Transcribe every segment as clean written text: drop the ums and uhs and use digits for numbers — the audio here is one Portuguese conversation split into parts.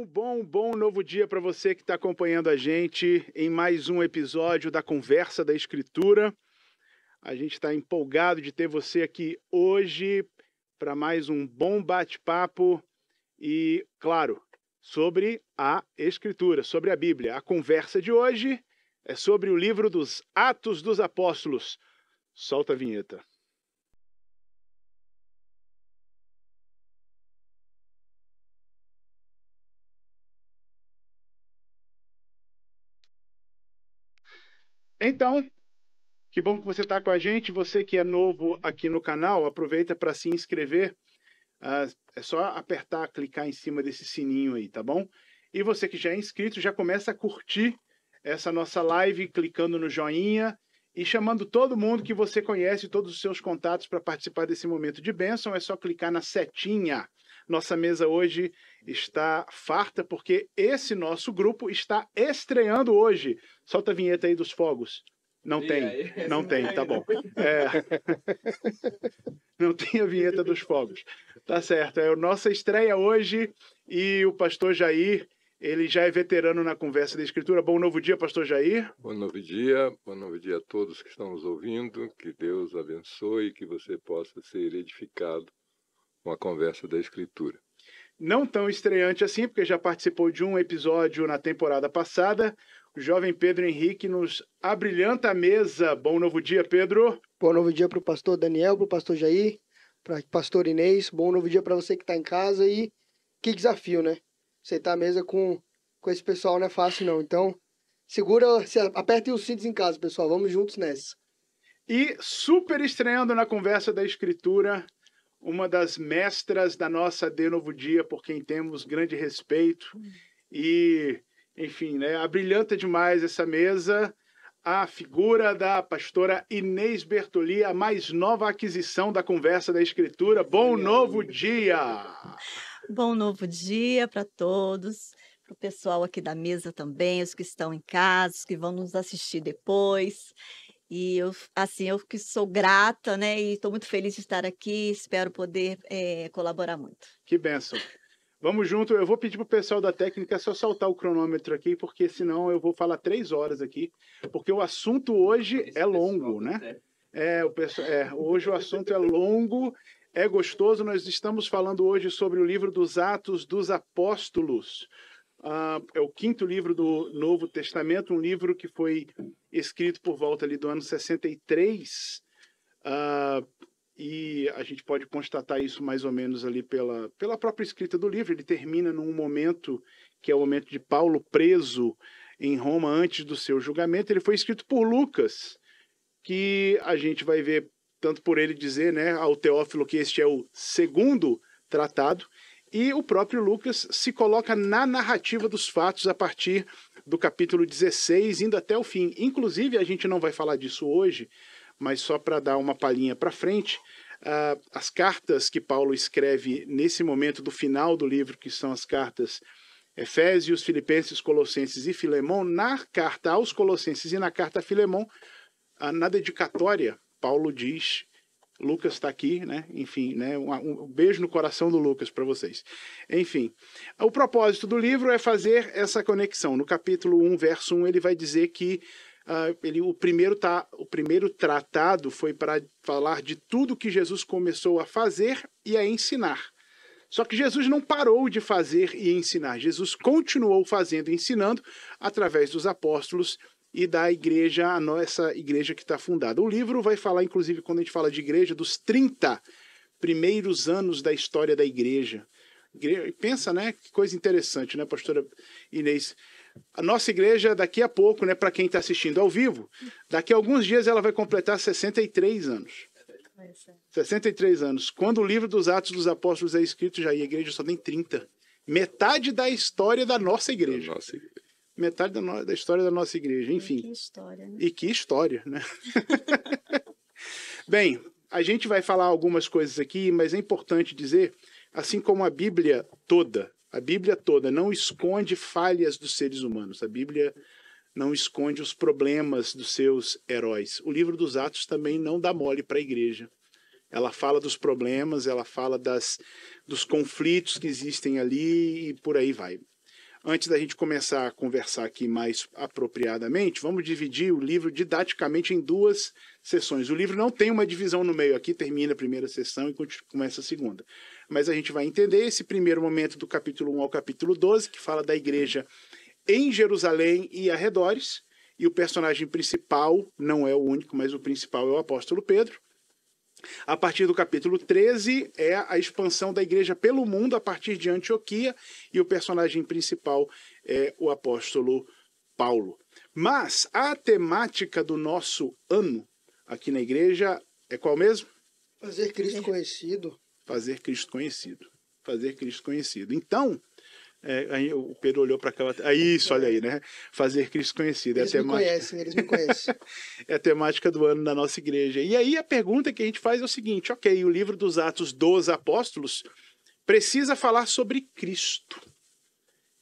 Bom novo dia para você que está acompanhando a gente em mais um episódio da Conversa da Escritura. A gente está empolgado de ter você aqui hoje para mais um bom bate-papo e, claro, sobre a Escritura, sobre a Bíblia. A conversa de hoje é sobre o livro dos Atos dos Apóstolos. Solta a vinheta. Então, que bom que você está com a gente. Você que é novo aqui no canal, aproveita para se inscrever. É só apertar, clicar em cima desse sininho aí, tá bom? E você que já é inscrito, já começa a curtir essa nossa live, clicando no joinha e chamando todo mundo que você conhece, todos os seus contatos para participar desse momento de bênção. É só clicar na setinha. Nossa mesa hoje está farta porque esse nosso grupo está estreando hoje. Solta a vinheta aí dos fogos. Não tem, tá bom. Não tem a vinheta dos fogos. Tá certo, é a nossa estreia hoje e o pastor Jair, ele já é veterano na Conversa da Escritura. Bom novo dia, pastor Jair. Bom novo dia a todos que estão nos ouvindo, que Deus abençoe e que você possa ser edificado com a Conversa da Escritura. Não tão estreante assim, porque já participou de um episódio na temporada passada. O jovem Pedro Henrique nos abrilhanta a mesa. Bom novo dia, Pedro. Bom novo dia para o pastor Daniel, para o pastor Jair, para o pastor Inês. Bom novo dia para você que está em casa. E que desafio, né? Sentar à mesa com esse pessoal não é fácil, não. Então, apertem os cintos em casa, pessoal. Vamos juntos nessa. E super estreando na Conversa da Escritura, uma das mestras da nossa De Novo Dia, por quem temos grande respeito. E, enfim, né, abrilhanta demais essa mesa, a figura da pastora Inês Bertoli, a mais nova aquisição da Conversa da Escritura. Bom novo dia! Bom novo dia para todos, para o pessoal aqui da mesa também, os que estão em casa, os que vão nos assistir depois. E eu que sou grata, né? E estou muito feliz de estar aqui. Espero poder colaborar muito. Que bênção. Vamos junto. Eu vou pedir para o pessoal da técnica só soltar o cronômetro aqui, porque senão eu vou falar 3 horas aqui. Porque o assunto hoje é longo, né? Hoje o assunto é longo, é gostoso. Nós estamos falando hoje sobre o livro dos Atos dos Apóstolos. É o 5º livro do Novo Testamento, um livro que foi escrito por volta ali do ano 63, e a gente pode constatar isso mais ou menos ali pela própria escrita do livro. Ele termina num momento que é o momento de Paulo preso em Roma antes do seu julgamento. Ele foi escrito por Lucas, que a gente vai ver tanto por ele dizer, né, ao Teófilo que este é o 2º tratado, e o próprio Lucas se coloca na narrativa dos fatos a partir do capítulo 16, indo até o fim. Inclusive, a gente não vai falar disso hoje, mas só para dar uma palhinha para frente, as cartas que Paulo escreve nesse momento do final do livro, que são as cartas Efésios, Filipenses, Colossenses e Filemão, na carta aos Colossenses e na carta a Filemão, na dedicatória, Paulo diz... Lucas está aqui, né? Enfim, né? Um beijo no coração do Lucas para vocês. Enfim, o propósito do livro é fazer essa conexão. No capítulo 1, verso 1, ele vai dizer que o primeiro tratado foi para falar de tudo que Jesus começou a fazer e a ensinar. Só que Jesus não parou de fazer e ensinar. Jesus continuou fazendo e ensinando através dos apóstolos e da igreja, a nossa igreja que está fundada. O livro vai falar, inclusive, quando a gente fala de igreja, dos 30 primeiros anos da história da igreja. Pensa, né? Que coisa interessante, né, pastora Inês? A nossa igreja, daqui a pouco, né, para quem está assistindo ao vivo, daqui a alguns dias ela vai completar 63 anos. 63 anos. Quando o livro dos Atos dos Apóstolos é escrito, já a igreja só tem 30. Metade da história da nossa igreja. Metade da história da nossa igreja, enfim. E que história, né? E que história, né? Bem, a gente vai falar algumas coisas aqui, mas é importante dizer, assim como a Bíblia toda não esconde falhas dos seres humanos. A Bíblia não esconde os problemas dos seus heróis. O livro dos Atos também não dá mole para a igreja. Ela fala dos problemas, ela fala dos conflitos que existem ali e por aí vai. antes da gente começar a conversar aqui mais apropriadamente, vamos dividir o livro didaticamente em 2 sessões. O livro não tem uma divisão no meio aqui, termina a primeira sessão e começa a segunda. Mas a gente vai entender esse primeiro momento do capítulo 1 ao capítulo 12, que fala da igreja em Jerusalém e arredores, e o personagem principal, não é o único, mas o principal é o apóstolo Pedro. A partir do capítulo 13 é a expansão da igreja pelo mundo a partir de Antioquia, e o personagem principal é o apóstolo Paulo. Mas a temática do nosso ano aqui na igreja é qual mesmo? Fazer Cristo conhecido. Fazer Cristo conhecido. Fazer Cristo conhecido. Então, aí o Pedro olhou para cá. Isso, olha aí, né? Fazer Cristo conhecido. Eles me conhecem, eles me conhecem. É a temática do ano da nossa igreja. E aí a pergunta que a gente faz é o seguinte: ok, o livro dos Atos dos Apóstolos precisa falar sobre Cristo.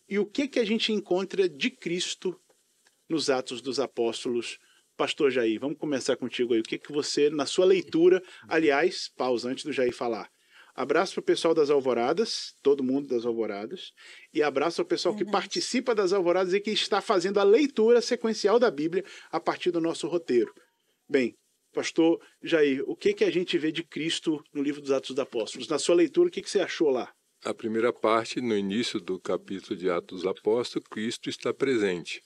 E o que a gente encontra de Cristo nos Atos dos Apóstolos? Pastor Jair, vamos começar contigo aí. O que você, na sua leitura, aliás, pausa antes do Jair falar. Abraço para o pessoal das Alvoradas, todo mundo das Alvoradas, e abraço ao pessoal que participa das Alvoradas e que está fazendo a leitura sequencial da Bíblia a partir do nosso roteiro. Bem, pastor Jair, o que a gente vê de Cristo no livro dos Atos dos Apóstolos? Na sua leitura, o que você achou lá? A primeira parte, no início do capítulo de Atos dos Apóstolos, Cristo está presente.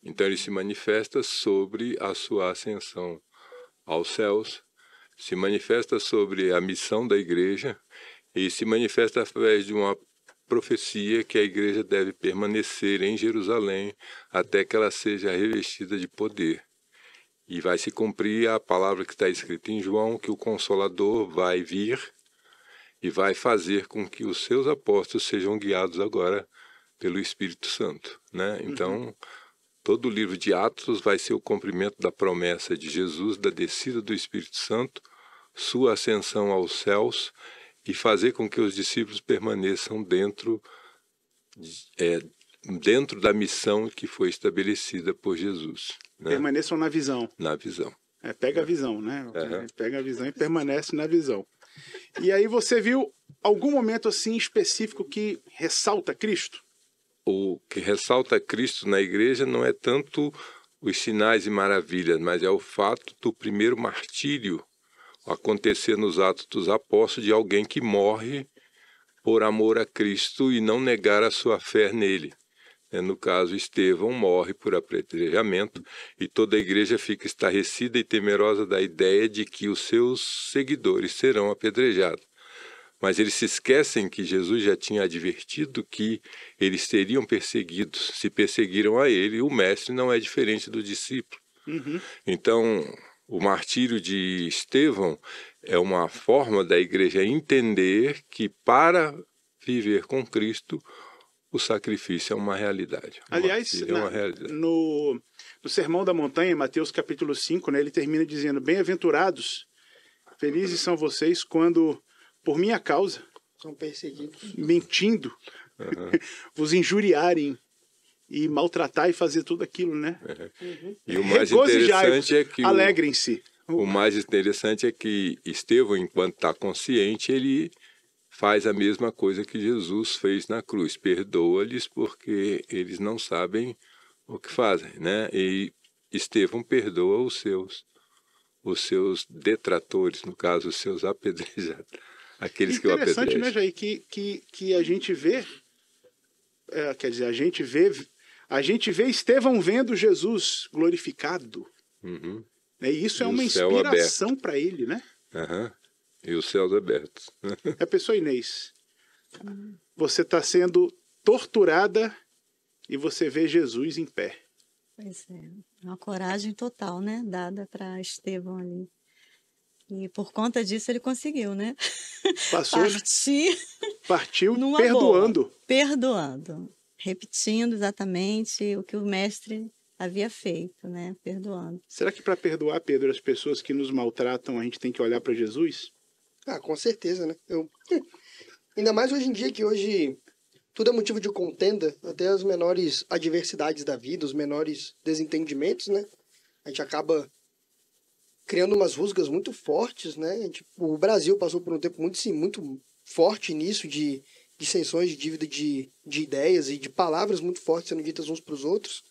Então ele se manifesta sobre a sua ascensão aos céus, se manifesta sobre a missão da igreja e se manifesta através de uma profecia que a igreja deve permanecer em Jerusalém até que ela seja revestida de poder. E vai se cumprir a palavra que está escrita em João, que o Consolador vai vir e vai fazer com que os seus apóstolos sejam guiados agora pelo Espírito Santo, né? Então, todo o livro de Atos vai ser o cumprimento da promessa de Jesus, da descida do Espírito Santo, sua ascensão aos céus e fazer com que os discípulos permaneçam dentro da missão que foi estabelecida por Jesus. Né? Permaneçam na visão. Na visão. Pega a visão, né? Pega a visão e permanece na visão. E aí você viu algum momento assim específico que ressalta Cristo? O que ressalta Cristo na igreja não é tanto os sinais e maravilhas, mas é o fato do primeiro martírio acontecer nos Atos dos Apóstolos de alguém que morre por amor a Cristo e não negar a sua fé nele. No caso, Estevão morre por apedrejamento e toda a igreja fica estarrecida e temerosa da ideia de que os seus seguidores serão apedrejados. Mas eles se esquecem que Jesus já tinha advertido que eles seriam perseguidos. Se perseguiram a ele, o mestre não é diferente do discípulo. Então, o martírio de Estevão é uma forma da igreja entender que para viver com Cristo, o sacrifício é uma realidade. Aliás, no Sermão da Montanha, Mateus capítulo 5, né, ele termina dizendo: bem-aventurados, felizes são vocês quando, por minha causa, são perseguidos, mentindo, vos injuriarem e maltratar e fazer tudo aquilo, né? E o mais interessante é que alegrem-se. O mais interessante é que Estevão, enquanto está consciente, ele faz a mesma coisa que Jesus fez na cruz. Perdoa-lhes porque eles não sabem o que fazem, né? E Estevão perdoa os seus detratores, no caso, os seus apedrejados. Aqueles que o apedrejam. Interessante, né, Jair, que a gente vê, quer dizer, a gente vê Estevão vendo Jesus glorificado. E isso é uma inspiração para ele, né? E os céus abertos. A pessoa, Inês, você está sendo torturada e você vê Jesus em pé. Pois é, uma coragem total, né? Dada para Estevão ali. E por conta disso ele conseguiu, né? Passou, partiu numa perdoando. Boa, perdoando. Repetindo exatamente o que o mestre havia feito, né? Perdoando. Será que para perdoar, Pedro, as pessoas que nos maltratam, a gente tem que olhar para Jesus? Com certeza, né? Ainda mais hoje em dia, que hoje tudo é motivo de contenda, até as menores adversidades da vida, os menores desentendimentos, né? A gente acaba criando umas rusgas muito fortes, né? O Brasil passou por um tempo muito forte nisso, de dissensões, de dívida de ideias e de palavras muito fortes sendo ditas uns para os outros.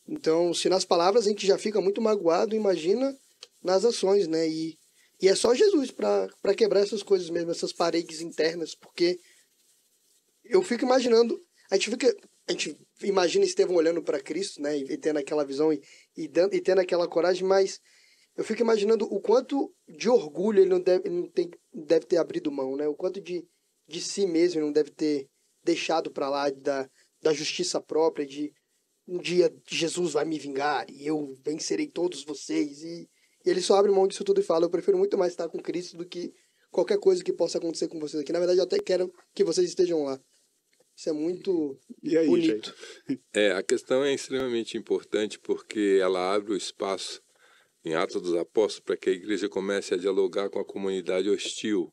Então, se nas palavras a gente já fica muito magoado, imagina nas ações, né? E é só Jesus para quebrar essas coisas mesmo, essas paredes internas, porque eu fico imaginando, a gente imagina Estevão olhando para Cristo, né? E tendo aquela visão e tendo aquela coragem, mas eu fico imaginando o quanto de orgulho ele não deve ter abrido mão, né? O quanto de si mesmo ele não deve ter deixado para lá da justiça própria, de um dia Jesus vai me vingar e eu vencerei todos vocês. E ele só abre mão disso tudo e fala, eu prefiro muito mais estar com Cristo do que qualquer coisa que possa acontecer com vocês aqui. Na verdade, eu até quero que vocês estejam lá. Isso é muito bonito. A questão é extremamente importante porque ela abre o espaço em Atos dos Apóstolos para que a igreja comece a dialogar com a comunidade hostil,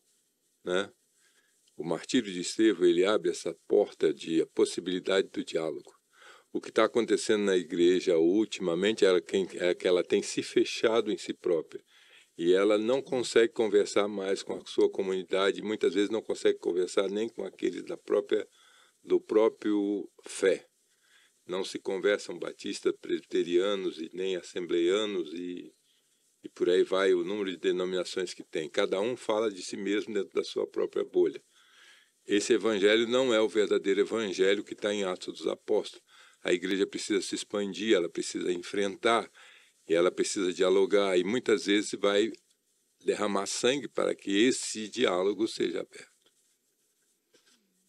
né? O martírio de Estevão, ele abre essa porta de a possibilidade do diálogo. O que está acontecendo na igreja ultimamente é que ela tem se fechado em si própria e ela não consegue conversar mais com a sua comunidade, muitas vezes não consegue conversar nem com aqueles do próprio fé. Não se conversam batistas, presbiterianos e nem assembleianos e por aí vai o número de denominações que tem. Cada um fala de si mesmo dentro da sua própria bolha. Esse evangelho não é o verdadeiro evangelho que está em Atos dos Apóstolos. A igreja precisa se expandir, ela precisa enfrentar e ela precisa dialogar e muitas vezes vai derramar sangue para que esse diálogo seja aberto.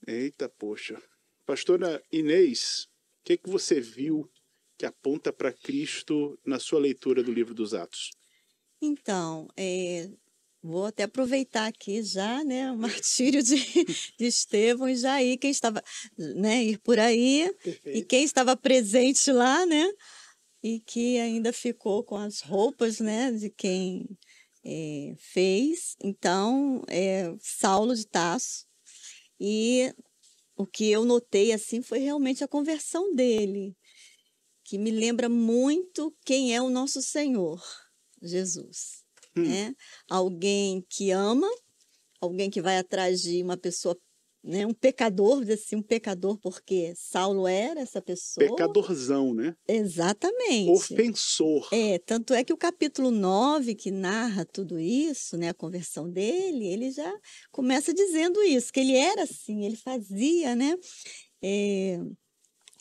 Eita, poxa. Pastora Inês, o que você viu que aponta para Cristo na sua leitura do livro dos Atos? Então, vou até aproveitar aqui já, né, o martírio de Estevão e já ir quem estava, né, ir por aí. Perfeito. E quem estava presente lá, né, e que ainda ficou com as roupas, né, de quem fez. Então, Saulo de Tarso. E o que eu notei assim foi realmente a conversão dele, que me lembra muito quem é o nosso Senhor Jesus, né? Alguém que ama, alguém que vai atrás de uma pessoa, né? Um pecador, assim, um pecador, porque Saulo era essa pessoa. Pecadorzão, né? Exatamente. Ofensor. Tanto é que o capítulo 9, que narra tudo isso, né? A conversão dele, ele já começa dizendo isso, que ele era assim, ele fazia, né?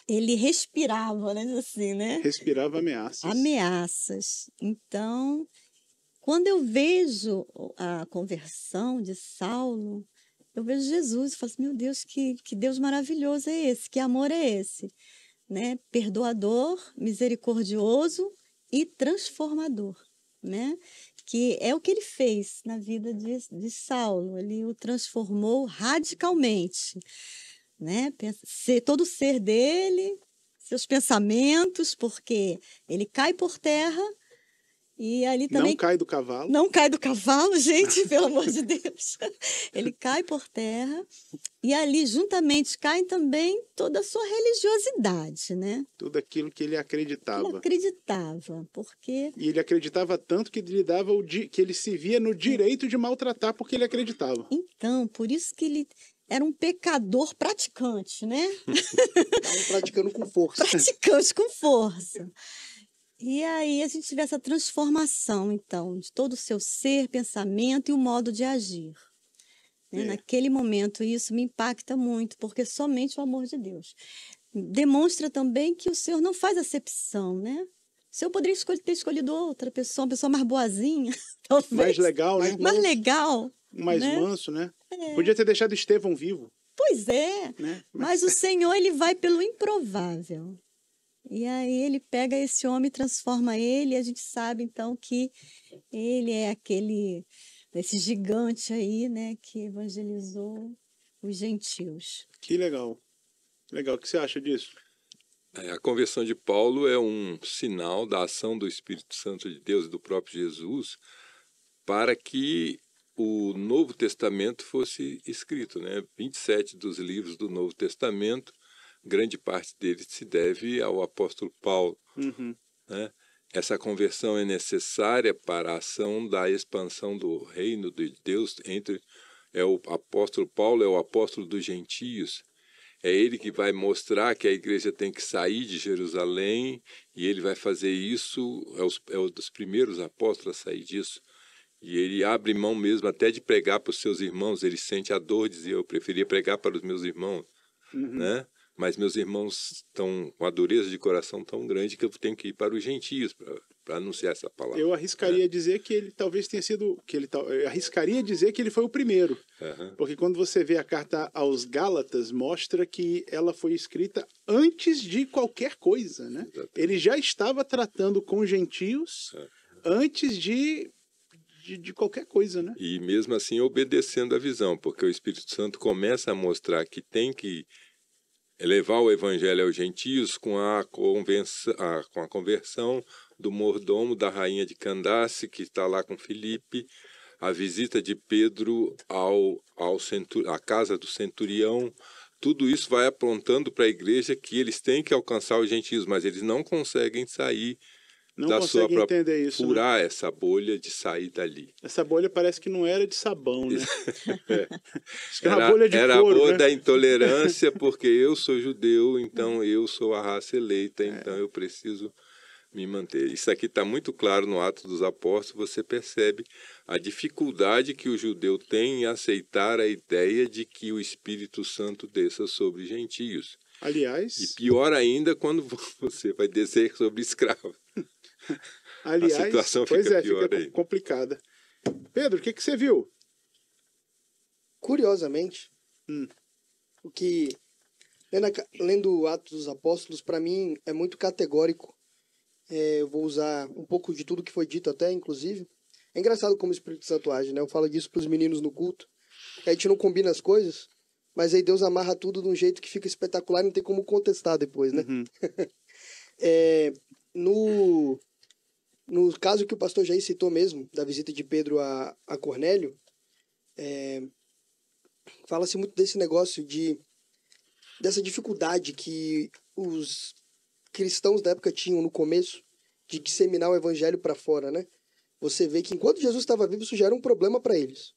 Ele respirava, né? Assim, né? Respirava ameaças. Ameaças. Então, quando eu vejo a conversão de Saulo, eu vejo Jesus e falo assim, meu Deus, que Deus maravilhoso é esse, que amor é esse, né? Perdoador, misericordioso e transformador, né? Que é o que ele fez na vida de Saulo, ele o transformou radicalmente, né? Todo o ser dele, seus pensamentos, porque ele cai por terra e ali também... Não cai do cavalo. Não cai do cavalo, gente, pelo amor de Deus. Ele cai por terra e ali juntamente cai também toda a sua religiosidade, né? Tudo aquilo que ele acreditava. Ele acreditava, porque... E ele acreditava tanto que ele dava que ele se via no direito de maltratar porque ele acreditava. Então, por isso que ele era um pecador praticante, né? Estavam praticando com força. Praticante com força. E aí a gente vê essa transformação, então, de todo o seu ser, pensamento e o modo de agir. Né? Naquele momento, isso me impacta muito, porque somente o amor de Deus. Demonstra também que o Senhor não faz acepção, né? O Senhor poderia ter escolhido outra pessoa, uma pessoa mais boazinha, talvez. Mais legal, né? Mais legal. Mais manso, né? Podia ter deixado Estevão vivo. Pois é, né? Mas o Senhor, ele vai pelo improvável. E aí ele pega esse homem e transforma ele, e a gente sabe, então, que ele é esse gigante aí, né, que evangelizou os gentios. Que legal. Legal. O que você acha disso? A conversão de Paulo é um sinal da ação do Espírito Santo de Deus e do próprio Jesus para que o Novo Testamento fosse escrito, né? 27 dos livros do Novo Testamento, grande parte deles se deve ao apóstolo Paulo. Né? Essa conversão é necessária para a ação da expansão do reino de Deus entre o apóstolo Paulo é o apóstolo dos gentios. É ele que vai mostrar que a igreja tem que sair de Jerusalém, e ele vai fazer isso, é um dos primeiros apóstolos a sair disso. E ele abre mão mesmo até de pregar para os seus irmãos. Ele sente a dor de dizer, eu preferia pregar para os meus irmãos, né? Mas meus irmãos estão com a dureza de coração tão grande que eu tenho que ir para os gentios para anunciar essa palavra. Eu arriscaria dizer que ele talvez tenha sido, eu arriscaria dizer que ele foi o primeiro, porque quando você vê a carta aos Gálatas, mostra que ela foi escrita antes de qualquer coisa, né? Exatamente. Ele já estava tratando com gentios antes de qualquer coisa, né? E mesmo assim obedecendo a visão, porque o Espírito Santo começa a mostrar que tem que levar o evangelho aos gentios com a conversão do mordomo da rainha de Candace, que está lá com Filipe, a visita de Pedro à casa do centurião. Tudo isso vai apontando para a igreja que eles têm que alcançar os gentios, mas eles não conseguem sair Não da sua consegue entender isso, furar essa bolha de sair dali. Essa bolha parece que não era de sabão, né? Acho que era uma bolha de era couro, a bolha né? da intolerância, porque eu sou judeu, então eu sou a raça eleita, então eu preciso me manter. Isso aqui está muito claro no Atos dos Apóstolos, você percebe a dificuldade que o judeu tem em aceitar a ideia de que o Espírito Santo desça sobre gentios. Aliás... E pior ainda quando você vai descer sobre escravos. Aliás, a situação fica pior fica aí. complicada. Pedro, o que você viu? Curiosamente, o que lendo Atos dos Apóstolos, para mim é muito categórico. Eu vou usar um pouco de tudo que foi dito até, inclusive. É engraçado como o Espírito Santo age, né? Eu falo disso para os meninos no culto. A gente não combina as coisas, mas aí Deus amarra tudo de um jeito que fica espetacular e não tem como contestar depois, né? No caso que o pastor Jair citou mesmo, da visita de Pedro a Cornélio, fala-se muito desse negócio dessa dificuldade que os cristãos da época tinham no começo de disseminar o evangelho para fora, né? Você vê que enquanto Jesus estava vivo, isso já era um problema para eles.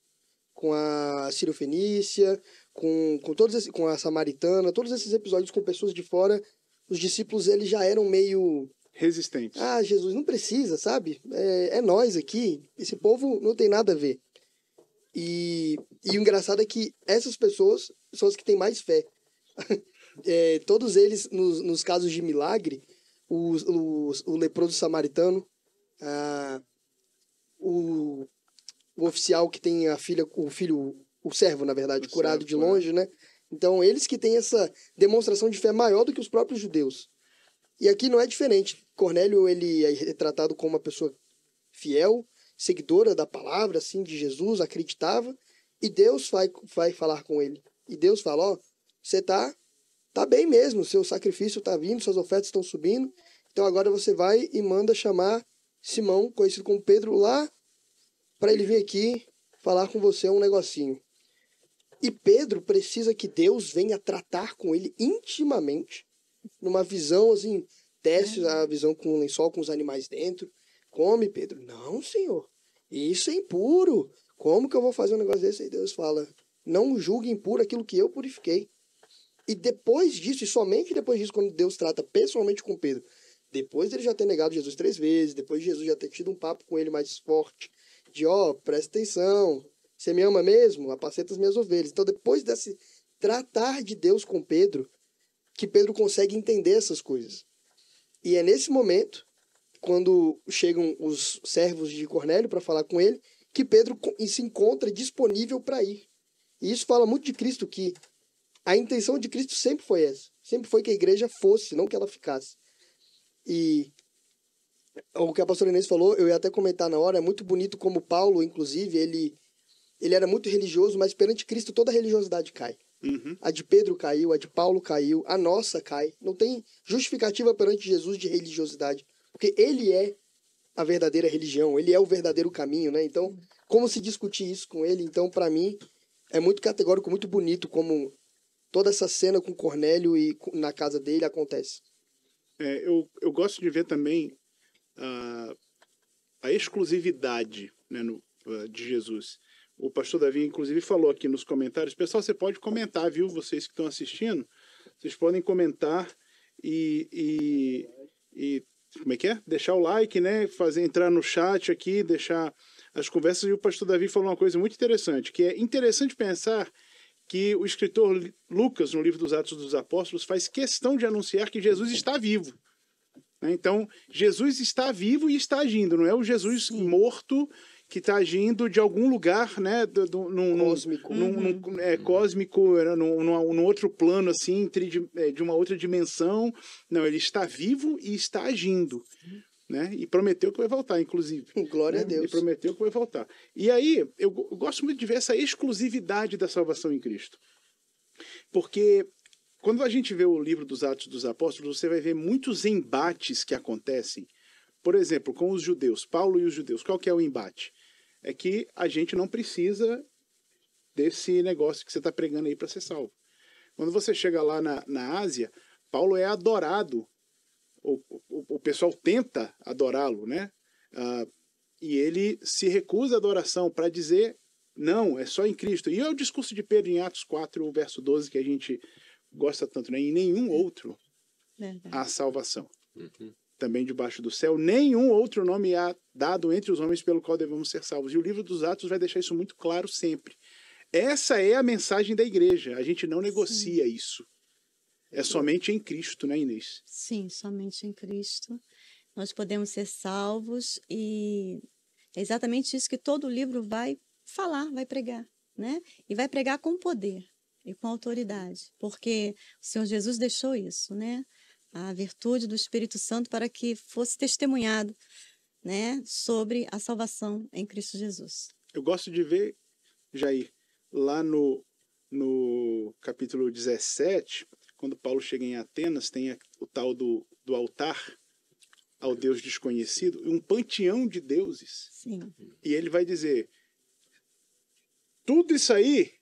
Com a Sírio-Fenícia, com a Samaritana, todos esses episódios com pessoas de fora, os discípulos eles já eram meio resistentes. Ah, Jesus, não precisa, sabe? É nós aqui, esse povo não tem nada a ver. E o engraçado é que essas pessoas são as que têm mais fé. Todos eles, nos casos de milagre, o leproso samaritano, o oficial que tem o servo, na verdade, curado de longe, né? Então, eles que têm essa demonstração de fé maior do que os próprios judeus. E aqui não é diferente. Cornélio, ele é retratado como uma pessoa fiel, seguidora da palavra, assim, de Jesus, acreditava, e Deus vai falar com ele. E Deus fala, você tá bem mesmo, seu sacrifício tá vindo, suas ofertas estão subindo, então agora você vai e manda chamar Simão, conhecido como Pedro, lá, para ele vir aqui falar com você um negocinho. E Pedro precisa que Deus venha tratar com ele intimamente, numa visão assim, desce a visão com um lençol com os animais dentro. Come, Pedro. Não, Senhor. Isso é impuro. Como que eu vou fazer um negócio desse? Aí Deus fala, não julgue impuro aquilo que eu purifiquei. E depois disso, e somente depois disso, quando Deus trata pessoalmente com Pedro, depois dele já ter negado Jesus 3 vezes, depois de Jesus já ter tido um papo com ele mais forte, de presta atenção, você me ama mesmo? Apacenta as minhas ovelhas. Então, depois desse tratar de Deus com Pedro, que Pedro consegue entender essas coisas. E é nesse momento, quando chegam os servos de Cornélio para falar com ele, que Pedro se encontra disponível para ir. E isso fala muito de Cristo, que a intenção de Cristo sempre foi essa. Sempre foi que a igreja fosse, não que ela ficasse. E o que a pastora Inês falou, eu ia até comentar na hora, é muito bonito como Paulo, inclusive, ele era muito religioso, mas perante Cristo toda a religiosidade cai. A de Pedro caiu, a de Paulo caiu, a nossa cai. Não tem justificativa perante Jesus de religiosidade, porque ele é a verdadeira religião, ele é o verdadeiro caminho, né? Então, como se discutir isso com ele? Então, para mim, é muito categórico, muito bonito como toda essa cena com Cornélio e na casa dele acontece. Eu gosto de ver também a exclusividade, né, de Jesus. O pastor Davi, inclusive, falou aqui nos comentários. Pessoal, você pode comentar, viu? Vocês que estão assistindo, vocês podem comentar e como é que é? Deixar o like, né? Entrar no chat aqui, deixar as conversas. E o pastor Davi falou uma coisa muito interessante, que é interessante pensar que o escritor Lucas, no livro dos Atos dos Apóstolos, faz questão de anunciar que Jesus está vivo. Então, Jesus está vivo e está agindo, não é o Jesus morto que está agindo de algum lugar, né, Cósmico. Cósmico, num outro plano, assim, de uma outra dimensão. Não, ele está vivo e está agindo. Né? E prometeu que vai voltar, inclusive. Glória a Deus. E prometeu que vai voltar. E aí, eu gosto muito de ver essa exclusividade da salvação em Cristo. Porque quando a gente vê o livro dos Atos dos Apóstolos, você vai ver muitos embates que acontecem. Por exemplo, com os judeus, Paulo e os judeus. Qual que é o embate? É que a gente não precisa desse negócio que você está pregando aí para ser salvo. Quando você chega lá na Ásia, Paulo é adorado. O pessoal tenta adorá-lo, né? E ele se recusa à adoração para dizer, não, é só em Cristo. E é o discurso de Pedro em Atos 4, verso 12, que a gente gosta tanto, né? Em nenhum outro há salvação. Também debaixo do céu, nenhum outro nome há dado entre os homens pelo qual devemos ser salvos. E o livro dos Atos vai deixar isso muito claro sempre. Essa é a mensagem da igreja. A gente não negocia isso. É somente em Cristo, né, Inês? Sim, somente em Cristo. Nós podemos ser salvos e é exatamente isso que todo livro vai falar, vai pregar, né? E vai pregar com poder e com autoridade, porque o Senhor Jesus deixou isso, né? A virtude do Espírito Santo para que fosse testemunhado, né, sobre a salvação em Cristo Jesus. Eu gosto de ver, Jair, lá no capítulo 17, quando Paulo chega em Atenas, tem o tal do altar ao Deus desconhecido, um panteão de deuses. Sim. E ele vai dizer, tudo isso aí,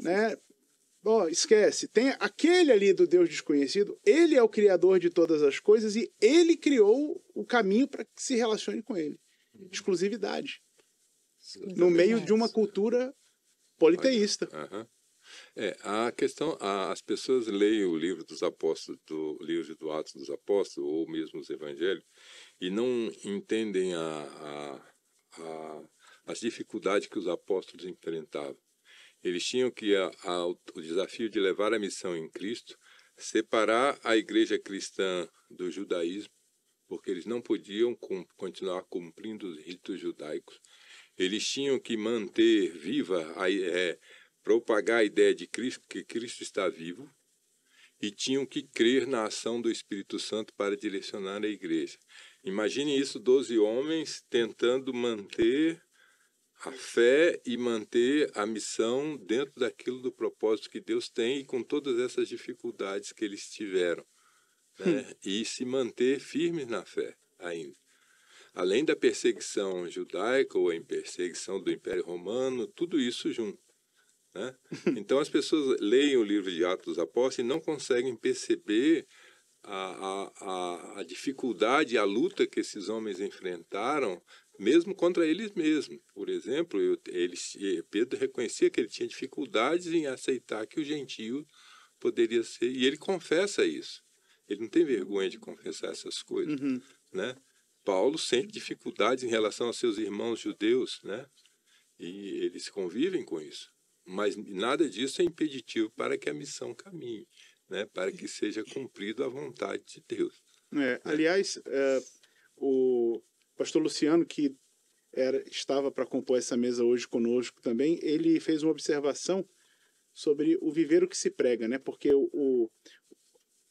né? Esquece, tem aquele ali do Deus desconhecido, ele é o criador de todas as coisas e ele criou o caminho para que se relacione com ele. Exclusividade. No meio de uma cultura politeísta. A questão, as pessoas leem o livro dos apóstolos, do livro do Atos dos Apóstolos, ou mesmo os evangelhos, e não entendem as dificuldades que os apóstolos enfrentavam. Eles tinham que o desafio de levar a missão em Cristo, separar a igreja cristã do judaísmo, porque eles não podiam continuar cumprindo os ritos judaicos. Eles tinham que manter viva, propagar a ideia de Cristo, que Cristo está vivo, e tinham que crer na ação do Espírito Santo para direcionar a igreja. Imagine isso, 12 homens tentando manter a fé e manter a missão dentro daquilo do propósito que Deus tem e com todas essas dificuldades que eles tiveram, né? E se manter firmes na fé ainda. Além da perseguição judaica ou a perseguição do Império Romano, tudo isso junto, né? Então as pessoas leem o livro de Atos dos Apóstolos e não conseguem perceber a dificuldade, a luta que esses homens enfrentaram, mesmo contra eles mesmos. Por exemplo, Pedro reconhecia que ele tinha dificuldades em aceitar que o gentio poderia ser, e ele confessa isso. Ele não tem vergonha de confessar essas coisas, né? Paulo sente dificuldades em relação aos seus irmãos judeus, né? E eles convivem com isso. Mas nada disso é impeditivo para que a missão caminhe, né? Para que seja cumprido a vontade de Deus. Aliás, o pastor Luciano, que estava para compor essa mesa hoje conosco também, ele fez uma observação sobre o viver o que se prega, né? Porque o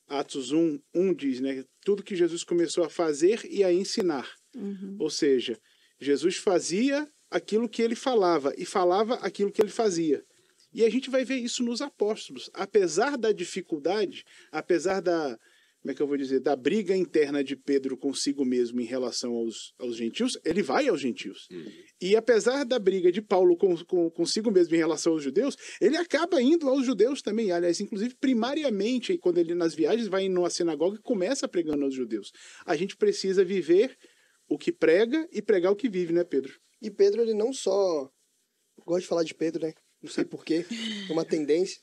Atos 1 diz, né? Tudo que Jesus começou a fazer e a ensinar. Ou seja, Jesus fazia aquilo que ele falava e falava aquilo que ele fazia. E a gente vai ver isso nos apóstolos. Apesar da dificuldade, apesar da, como é que eu vou dizer, da briga interna de Pedro consigo mesmo em relação aos gentios, ele vai aos gentios. E apesar da briga de Paulo consigo mesmo em relação aos judeus, ele acaba indo aos judeus também. Aliás, inclusive, primariamente, quando ele nas viagens vai numa sinagoga e começa pregando aos judeus. A gente precisa viver o que prega e pregar o que vive, né, Pedro? E Pedro, ele não só gosto de falar de Pedro, né? Não sei porquê, é uma tendência.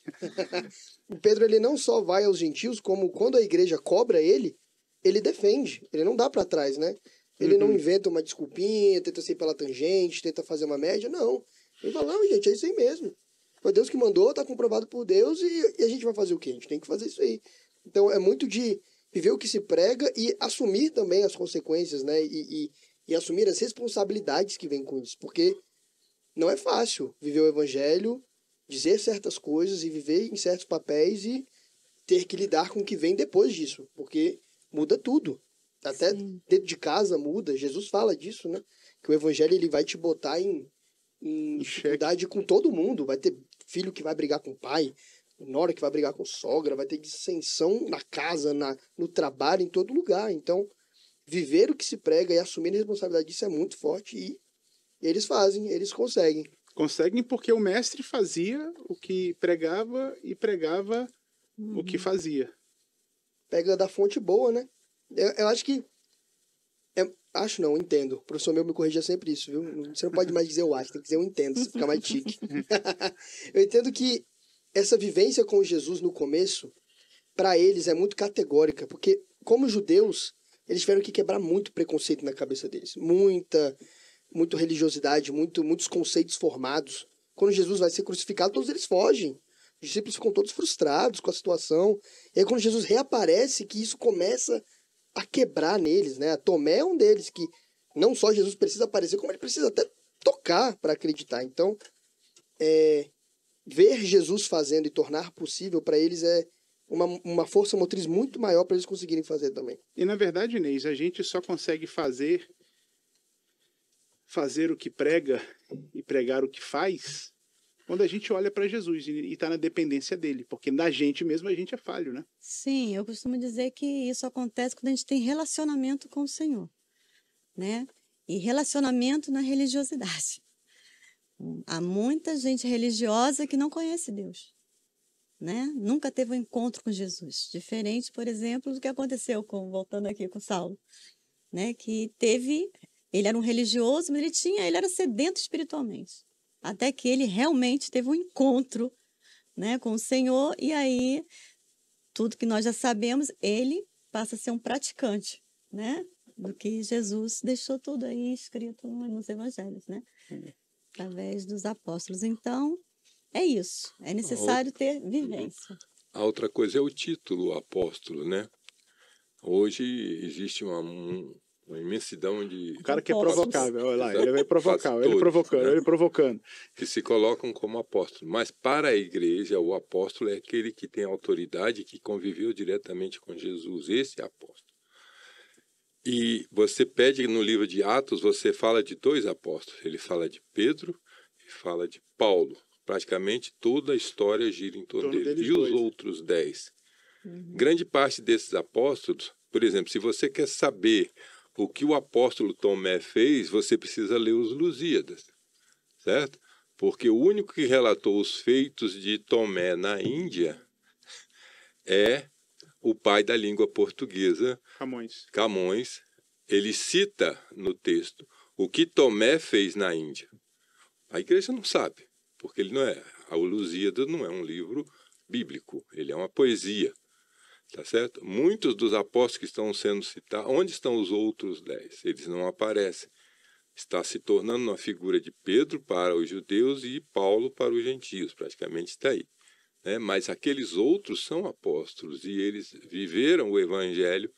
O Pedro, ele não só vai aos gentios, como quando a igreja cobra ele, ele defende. Ele não dá para trás, né? Ele não inventa uma desculpinha, tenta sair pela tangente, tenta fazer uma média, não. Ele fala, não, gente, é isso aí mesmo. Foi Deus que mandou, tá comprovado por Deus, e a gente vai fazer o quê? A gente tem que fazer isso aí. Então, é muito de viver o que se prega e assumir também as consequências, né? E assumir as responsabilidades que vêm com isso. Porque não é fácil viver o evangelho, dizer certas coisas e viver em certos papéis e ter que lidar com o que vem depois disso. Porque muda tudo. Até dentro de casa muda. Jesus fala disso, né? Que o evangelho ele vai te botar em dificuldade com todo mundo. Vai ter filho que vai brigar com o pai, nora que vai brigar com sogra, vai ter dissensão na casa, no trabalho, em todo lugar. Então, viver o que se prega e assumir a responsabilidade disso é muito forte e eles fazem, eles conseguem. Conseguem porque o mestre fazia o que pregava e pregava o que fazia. Pega da fonte boa, né? Eu acho que... acho não, entendo. O professor meu me corrija sempre isso, viu? Você não pode mais dizer eu acho, tem que dizer eu entendo, se ficar mais chique. Eu entendo que essa vivência com Jesus no começo, para eles é muito categórica, porque como judeus, eles tiveram que quebrar muito preconceito na cabeça deles. Muita religiosidade, muitos conceitos formados. Quando Jesus vai ser crucificado, todos eles fogem. Os discípulos ficam todos frustrados com a situação. E aí quando Jesus reaparece, que isso começa a quebrar neles, né? Tomé é um deles que não só Jesus precisa aparecer, como ele precisa até tocar para acreditar. Então, ver Jesus fazendo e tornar possível para eles é uma força motriz muito maior para eles conseguirem fazer também. E na verdade, Inês, a gente só consegue fazer o que prega e pregar o que faz quando a gente olha para Jesus e está na dependência dele, porque na gente mesmo a gente é falho, né? Sim, eu costumo dizer que isso acontece quando a gente tem relacionamento com o Senhor, né? E relacionamento na religiosidade. Há muita gente religiosa que não conhece Deus, né? Nunca teve um encontro com Jesus. Diferente, por exemplo, do que aconteceu voltando aqui com Saulo, né? Que ele era um religioso, mas ele era sedento espiritualmente. Até que ele realmente teve um encontro, né, com o Senhor, e aí, tudo que nós já sabemos, ele passa a ser um praticante, né, do que Jesus deixou tudo aí escrito nos evangelhos, né, através dos apóstolos. Então, é isso, é necessário ter vivência. A outra coisa é o título apóstolo, né? Hoje existe uma imensidão de... O cara que é provocável, olha lá, ele vai provocar, todos, ele provocando. Que se colocam como apóstolo. Mas para a igreja, o apóstolo é aquele que tem autoridade, que conviveu diretamente com Jesus. Esse é apóstolo. E você pede no livro de Atos, você fala de dois apóstolos. Ele fala de Pedro e fala de Paulo. Praticamente toda a história gira em torno dele. E os outros 10? Grande parte desses apóstolos, por exemplo, se você quer saber o que o apóstolo Tomé fez, você precisa ler os Lusíadas, certo? Porque o único que relatou os feitos de Tomé na Índia é o pai da língua portuguesa, Camões. Ele cita no texto o que Tomé fez na Índia. A igreja não sabe, porque ele não é. O Lusíadas não é um livro bíblico, ele é uma poesia. Tá certo? Muitos dos apóstolos que estão sendo citados, onde estão os outros 10? Eles não aparecem. Está se tornando uma figura de Pedro para os judeus e Paulo para os gentios, praticamente está aí. Né? Mas aqueles outros são apóstolos e eles viveram o evangelho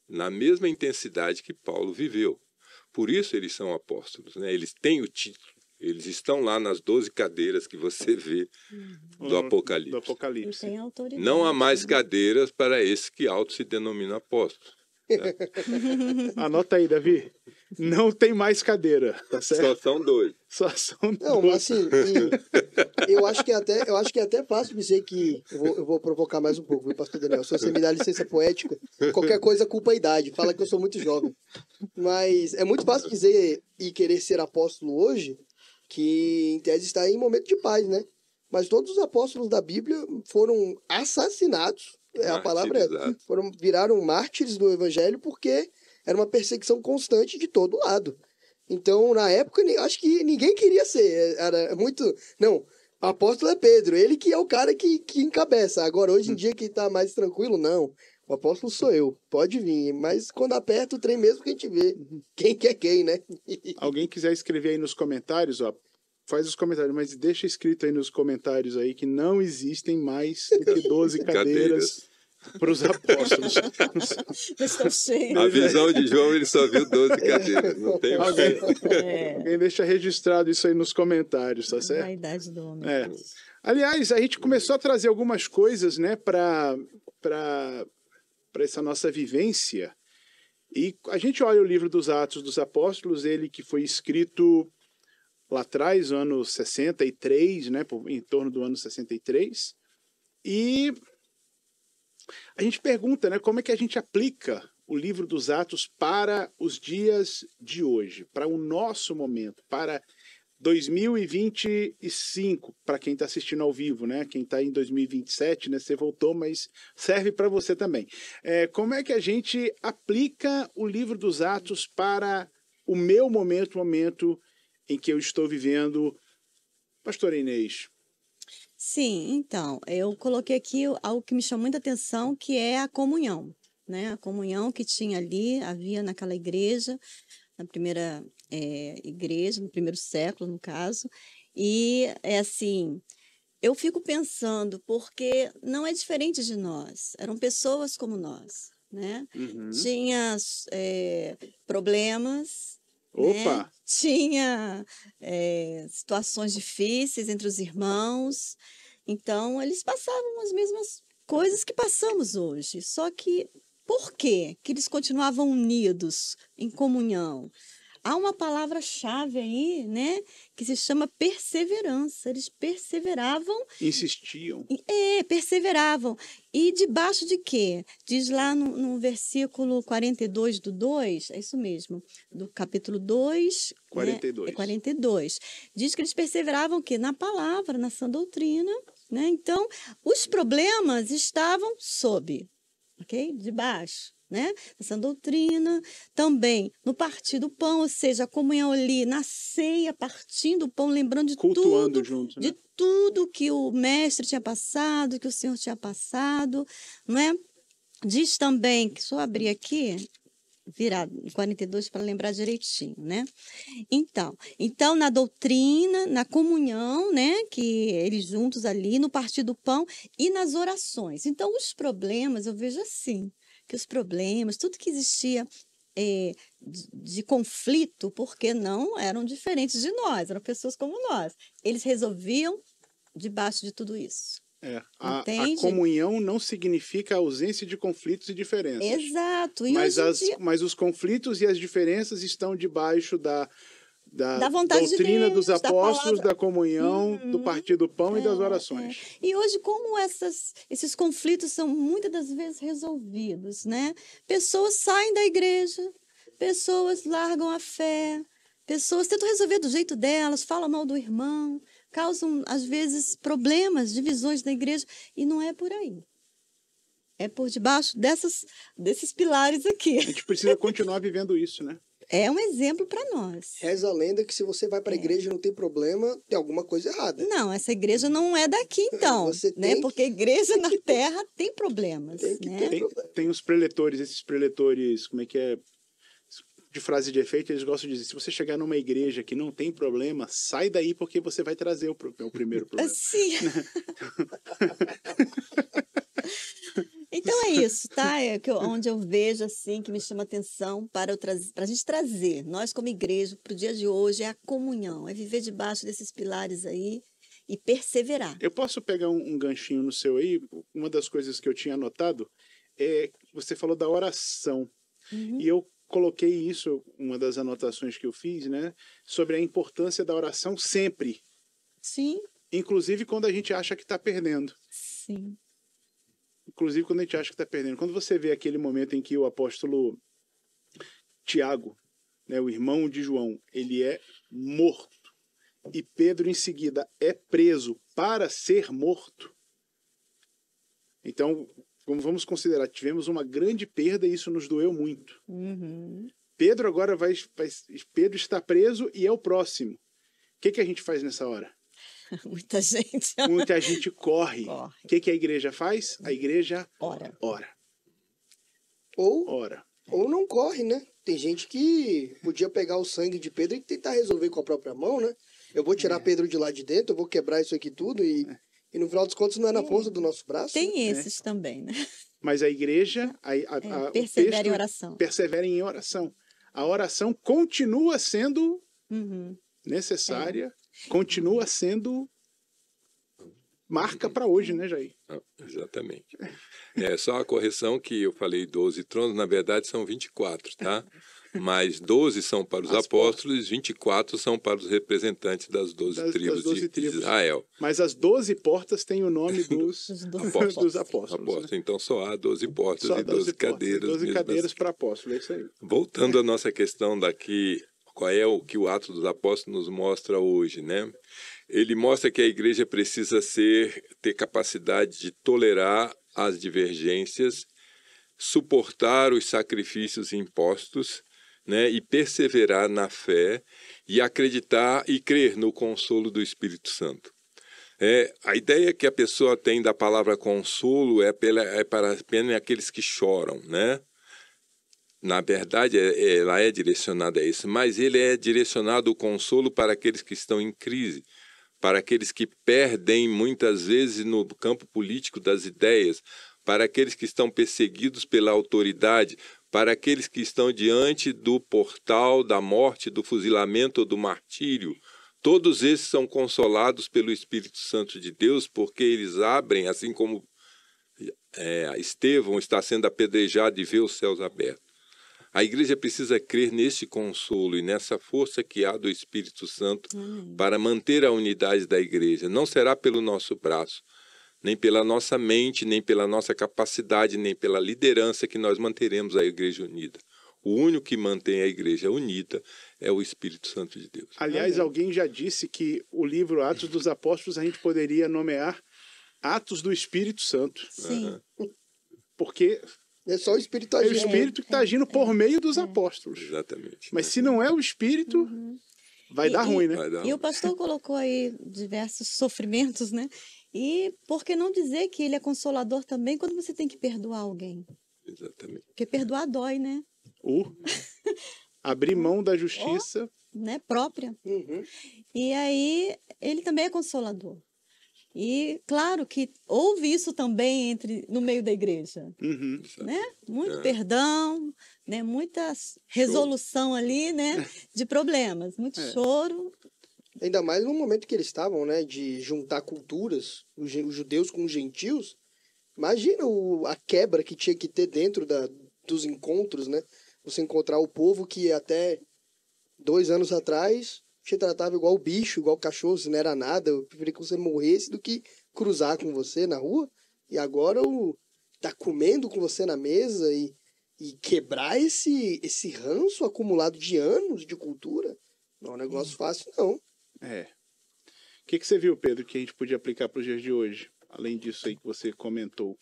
na mesma intensidade que Paulo viveu. Por isso eles são apóstolos, né? Eles têm o título. Eles estão lá nas 12 cadeiras que você vê do Apocalipse. Tem autoridade, não há mais cadeiras para esse que auto se denomina apóstolo. Anota aí, Davi. Não tem mais cadeira, tá certo? Só são 2. Não, mas assim, eu acho que é até fácil dizer que... Eu vou provocar mais um pouco, viu, pastor Daniel? Se você me dá licença poética, qualquer coisa culpa a idade. Fala que eu sou muito jovem. Mas é muito fácil dizer e querer ser apóstolo hoje, que em tese está em momento de paz, né? Mas todos os apóstolos da Bíblia foram assassinados, a palavra viraram mártires do evangelho porque era uma perseguição constante de todo lado. Então, na época, acho que ninguém queria ser. Era muito. Não, o apóstolo é Pedro, ele que é o cara que encabeça. Agora, hoje em dia, que tá mais tranquilo, não. O apóstolo sou eu, pode vir. Mas quando aperta o trem mesmo que a gente vê. Quem que é quem, né? Alguém quiser escrever aí nos comentários, ó, faz os comentários, mas deixa escrito aí nos comentários aí que não existem mais do que 12 cadeiras para os apóstolos. Estou cheio. A visão de João, ele só viu 12 cadeiras. Não tem Alguém deixa registrado isso aí nos comentários, tá certo? Vaidade do homem. É. Aliás, a gente começou a trazer algumas coisas, né, para essa nossa vivência. E a gente olha o livro dos Atos dos Apóstolos, ele que foi escrito lá atrás, ano 63, né, em torno do ano 63. E a gente pergunta, né, como é que a gente aplica o livro dos Atos para os dias de hoje, para o nosso momento, para 2025, para quem está assistindo ao vivo, né? Quem está em 2027, né? Você voltou, mas serve para você também. Como é que a gente aplica o livro dos Atos para o meu momento, o momento em que eu estou vivendo? Pastor Inês. Sim, então, eu coloquei aqui algo que me chamou muita atenção, que é a comunhão, né? A comunhão que tinha ali, havia naquela igreja, na primeira igreja, no primeiro século, no caso. E é assim, eu fico pensando, porque não é diferente de nós, eram pessoas como nós, né? Uhum. Tinha problemas, Opa! né? Tinha situações difíceis entre os irmãos, então eles passavam as mesmas coisas que passamos hoje, só que por quê que eles continuavam unidos, em comunhão? Há uma palavra-chave aí, né, que se chama perseverança. Eles perseveravam. Insistiam. Perseveravam. E debaixo de quê? Diz lá no versículo 42 do 2, é isso mesmo, do capítulo 2, 42. Né, 42. Diz que eles perseveravam o quê? Na palavra, na sã doutrina, né? Então, os problemas estavam sob, ok? Debaixo. Né? Essa doutrina, também no partir do pão, ou seja, a comunhão ali na ceia, partindo o pão, lembrando de cultuando tudo, junto, né? de tudo que o mestre tinha passado, que o Senhor tinha passado, não é? Diz também, que só abrir aqui, virar 42 para lembrar direitinho, né? Então, na doutrina, na comunhão, né, que eles juntos ali, no partir do pão e nas orações. Então, os problemas, eu vejo assim, que os problemas, tudo que existia de conflito, porque não eram diferentes de nós, eram pessoas como nós. Eles resolviam debaixo de tudo isso. A comunhão não significa a ausência de conflitos e diferenças. Exato. E mas os conflitos e as diferenças estão debaixo da vontade doutrina de Deus, dos apóstolos, da comunhão, do partir do pão e das orações. E hoje, como esses conflitos são muitas das vezes resolvidos, né? Pessoas saem da igreja, pessoas largam a fé, pessoas tentam resolver do jeito delas, falam mal do irmão, causam, às vezes, problemas, divisões da igreja, e não é por aí. É por debaixo desses pilares aqui. A gente precisa continuar vivendo isso, né? É um exemplo para nós. Reza a lenda que se você vai para a igreja e não tem problema, tem alguma coisa errada. Não, essa igreja não é daqui, então. Né? Porque a igreja na terra tem problemas. Tem os preletores, esses preletores, como é que é? De frase de efeito, eles gostam de dizer, se você chegar numa igreja que não tem problema, sai daí porque você vai trazer o primeiro problema. Sim. Então é isso, tá? Onde eu vejo, assim, que me chama atenção para a gente trazer, nós como igreja, para o dia de hoje, é a comunhão, é viver debaixo desses pilares aí e perseverar. Eu posso pegar um ganchinho no seu aí? Uma das coisas que eu tinha anotado é, você falou da oração, e eu coloquei isso, uma das anotações que eu fiz, né? Sobre a importância da oração sempre. Sim. Inclusive quando a gente acha que está perdendo. Sim. Inclusive quando a gente acha que está perdendo. Quando você vê aquele momento em que o apóstolo Tiago, né, o irmão de João, ele é morto, e Pedro em seguida é preso para ser morto. Então, vamos considerar, tivemos uma grande perda e isso nos doeu muito. Pedro agora Pedro está preso e é o próximo. O que a gente faz nessa hora? Muita gente. Muita gente corre. Corre. O que a igreja faz? A igreja Ora. ora. Ou não corre, né? Tem gente que podia pegar o sangue de Pedro e tentar resolver com a própria mão, né? Eu vou tirar Pedro de lá de dentro, eu vou quebrar isso aqui tudo e no final dos contos não é na força do nosso braço. Tem esses também, né? Mas a igreja... persevera em oração. Persevera em oração. A oração continua sendo necessária, continua sendo marca para hoje, né, Jair? Exatamente. Só a correção que eu falei 12 tronos, na verdade são 24, tá? Mas 12 são para os apóstolos e 24 são para os representantes das 12 tribos de Israel. Mas as 12 portas têm o nome dos apóstolos. Né? Então só há 12 portas só e 12 cadeiras. 12 cadeiras para apóstolo, é isso aí. Voltando à nossa questão daqui, qual é o que o Atos dos Apóstolos nos mostra hoje, né? Ele mostra que a igreja precisa ter capacidade de tolerar as divergências, suportar os sacrifícios impostos, né, e perseverar na fé e acreditar e crer no consolo do Espírito Santo. A ideia que a pessoa tem da palavra consolo é para apenas aqueles que choram, né? Na verdade, ela é direcionada a isso, mas ele é direcionado o consolo para aqueles que estão em crise, para aqueles que perdem muitas vezes no campo político das ideias, para aqueles que estão perseguidos pela autoridade, para aqueles que estão diante do portal da morte, do fuzilamento ou do martírio. Todos esses são consolados pelo Espírito Santo de Deus, porque eles abrem, assim como Estevão está sendo apedrejado e vê os céus abertos. A igreja precisa crer nesse consolo e nessa força que há do Espírito Santo para manter a unidade da igreja. Não será pelo nosso braço, nem pela nossa mente, nem pela nossa capacidade, nem pela liderança que nós manteremos a igreja unida. O único que mantém a igreja unida é o Espírito Santo de Deus. Aliás, alguém já disse que o livro Atos dos Apóstolos a gente poderia nomear Atos do Espírito Santo. Sim. Porque é só o Espírito agindo. É o Espírito que está agindo por meio dos apóstolos. Exatamente. Mas se não é o Espírito, vai dar ruim, né? E o pastor colocou aí diversos sofrimentos, né? E por que não dizer que ele é consolador também quando você tem que perdoar alguém? Exatamente. Porque perdoar dói, né? Abrir mão da justiça. Né? Própria. E aí, ele também é consolador. E, claro, que houve isso também no meio da igreja. Né? Muito perdão, né? Muita resolução ali, né? De problemas. Muito choro. Ainda mais no momento que eles estavam, né? De juntar culturas, os judeus com os gentios. Imagina a quebra que tinha que ter dentro dos encontros, né? Você encontrar o povo que até 2 anos atrás te tratava igual bicho, igual cachorro, se não era nada. Eu preferia que você morresse do que cruzar com você na rua. E agora tá comendo com você na mesa e quebrar esse ranço acumulado de anos de cultura. Não é um negócio fácil, não. O que você viu, Pedro, que a gente podia aplicar para os dias de hoje? Além disso aí que você comentou.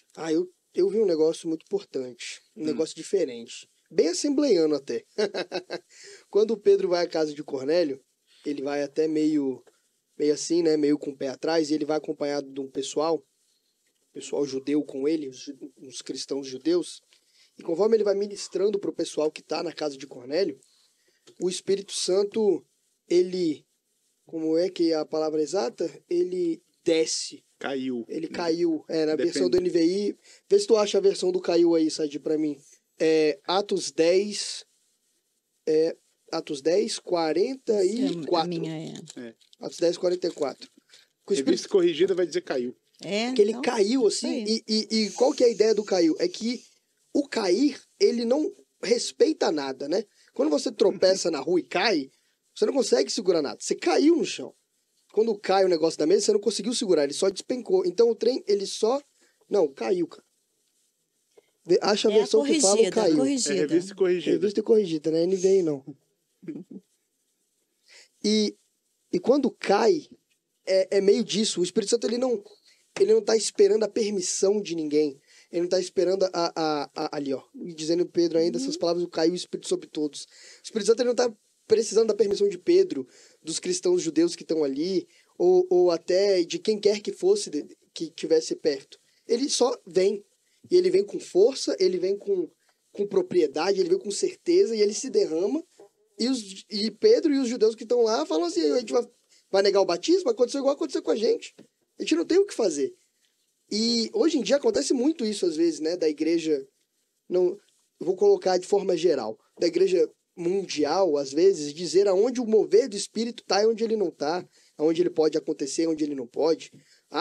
Eu vi um negócio muito importante. Um negócio diferente. Bem assembleiano até. Quando o Pedro vai à casa de Cornélio, ele vai até meio assim, né? Meio com o pé atrás, e ele vai acompanhado de um pessoal judeu com ele, uns cristãos judeus. E conforme ele vai ministrando para o pessoal que está na casa de Cornélio, o Espírito Santo, como é que é a palavra exata? Ele desce. Caiu. Ele caiu. Na versão do NVI. Vê se tu acha a versão do caiu aí, Sadi, pra mim. Atos 10. Atos 10, 44. A minha Atos 10, 44. Revista corrigida vai dizer caiu. Que ele caiu assim. E qual que é a ideia do caiu? É que o cair, ele não respeita nada, né? Quando você tropeça na rua e cai, você não consegue segurar nada. Você caiu no chão. Quando cai o negócio da mesa, você não conseguiu segurar, ele só despencou. Então o trem, ele só... Não, caiu, cara. Acha a versão que fala caiu. É revista corrigida. Revista corrigida, não é NVI, não. E quando cai, é meio disso. O Espírito Santo, ele não tá esperando a permissão de ninguém. Ele não está esperando ali, ó. E dizendo Pedro ainda, essas palavras, caiu o Espírito sobre todos. O Espírito Santo ele não está precisando da permissão de Pedro, dos cristãos judeus que estão ali, ou até de quem quer que fosse que estivesse perto. Ele só vem. E ele vem com força, ele vem com propriedade, ele vem com certeza, e ele se derrama. E Pedro e os judeus que estão lá falam assim, a gente vai negar o batismo? Aconteceu igual aconteceu com a gente. A gente não tem o que fazer. E hoje em dia acontece muito isso às vezes, né? Da igreja, não vou colocar de forma geral, da igreja mundial, às vezes, dizer aonde o mover do Espírito está e onde ele não está, aonde ele pode acontecer, onde ele não pode.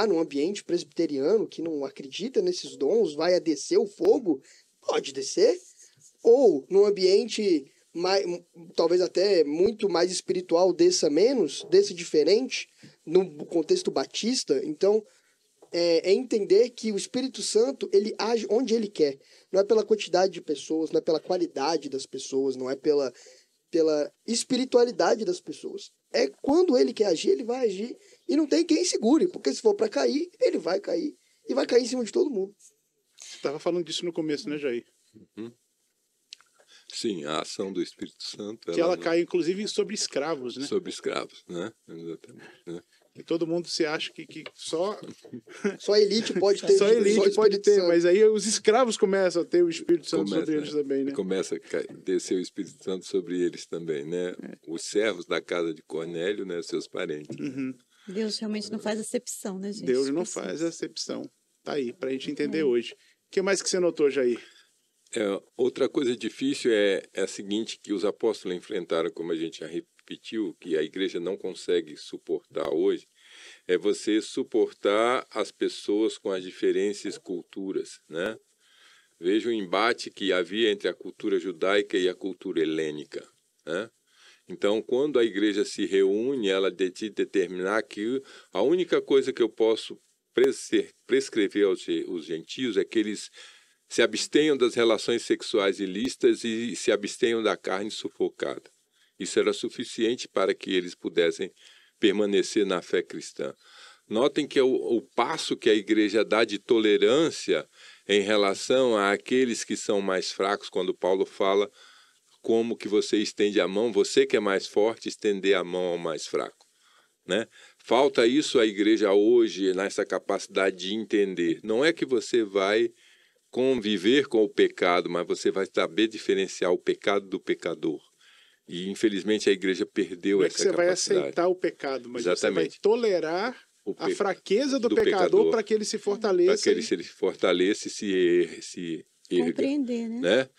Num ambiente presbiteriano que não acredita nesses dons, vai descer o fogo? Pode descer. Ou num ambiente talvez até muito mais espiritual, desça menos, desça diferente, no contexto batista. Então, é entender que o Espírito Santo, ele age onde ele quer. Não é pela quantidade de pessoas, não é pela qualidade das pessoas, não é pela espiritualidade das pessoas. É quando ele quer agir, ele vai agir. E não tem quem segure, porque se for para cair, ele vai cair. E vai cair em cima de todo mundo. Você estava falando disso no começo, né, Jair? Uhum. Sim, a ação do Espírito Santo... Que ela cai, inclusive, sobre escravos, né? Sobre escravos, né? Exatamente. Né? E todo mundo se acha que só... Só a elite pode ter. Só a elite pode ter, Santo. mas aí os escravos começam a ter o Espírito Santo sobre eles também, né? Começa a descer o Espírito Santo sobre eles também, né? Os servos da casa de Cornélio, né? Seus parentes. Uhum. Deus realmente não faz acepção, né, gente? Deus não faz acepção. Tá aí, pra gente entender hoje. O que mais que você notou, Jair? Outra coisa difícil é a seguinte, que os apóstolos enfrentaram, como a gente já repetiu, que a igreja não consegue suportar hoje, é você suportar as pessoas com as diferentes culturas, né? Veja o embate que havia entre a cultura judaica e a cultura helênica, né? Então, quando a igreja se reúne, ela decide determinar que a única coisa que eu posso prescrever aos gentios é que eles se abstenham das relações sexuais ilícitas e se abstenham da carne sufocada. Isso era suficiente para que eles pudessem permanecer na fé cristã. Notem que o passo que a igreja dá de tolerância em relação àqueles que são mais fracos, quando Paulo fala como que você estende a mão, você que é mais forte, estender a mão ao mais fraco, né? Falta isso à igreja hoje, nessa capacidade de entender. Não é que você vai conviver com o pecado, mas você vai saber diferenciar o pecado do pecador. E, infelizmente, a igreja perdeu essa capacidade. Não é que você vai aceitar o pecado, mas Exatamente. Você vai tolerar a fraqueza do pecador para que ele se fortaleça. Para que ele se fortaleça e se erga. Compreender, né?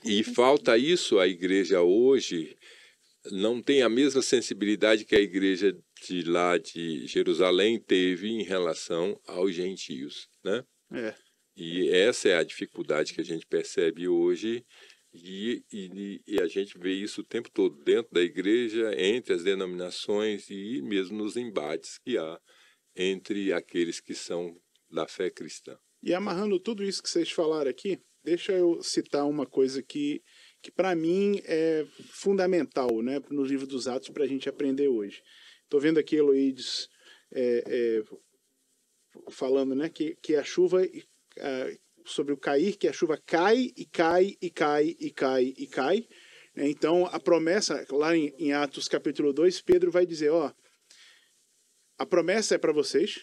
E falta isso à igreja hoje. Não tem a mesma sensibilidade que a igreja de lá de Jerusalém teve em relação aos gentios, né? E essa é a dificuldade que a gente percebe hoje e a gente vê isso o tempo todo dentro da igreja, entre as denominações e mesmo nos embates que há entre aqueles que são da fé cristã. E amarrando tudo isso que vocês falaram aqui, deixa eu citar uma coisa que para mim é fundamental, né, no livro dos Atos para a gente aprender hoje. Estou vendo aqui Heloídes falando, né, que a chuva... sobre o cair, que a chuva cai e cai e cai e cai e cai. Então, a promessa, lá em Atos capítulo 2, Pedro vai dizer, a promessa é para vocês,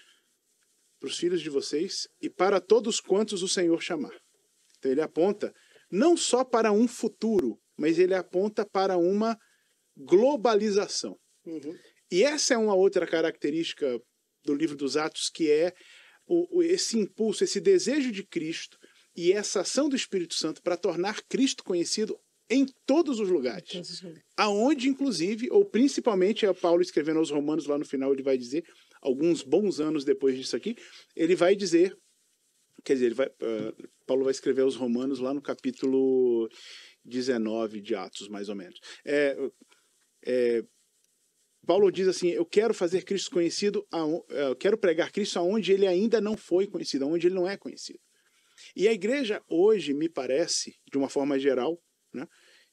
para os filhos de vocês e para todos quantos o Senhor chamar. Então, ele aponta não só para um futuro, mas ele aponta para uma globalização. Uhum. E essa é uma outra característica do livro dos Atos, que é esse impulso, esse desejo de Cristo e essa ação do Espírito Santo para tornar Cristo conhecido em todos os lugares. Aonde, inclusive, ou principalmente, Paulo escrevendo aos Romanos, lá no final ele vai dizer, alguns bons anos depois disso aqui, ele vai dizer, quer dizer, Paulo vai escrever aos Romanos lá no capítulo 19 de Atos, mais ou menos. Paulo diz assim, eu quero fazer Cristo conhecido, eu quero pregar Cristo aonde ele ainda não foi conhecido, aonde ele não é conhecido. E a igreja hoje, me parece, de uma forma geral, né,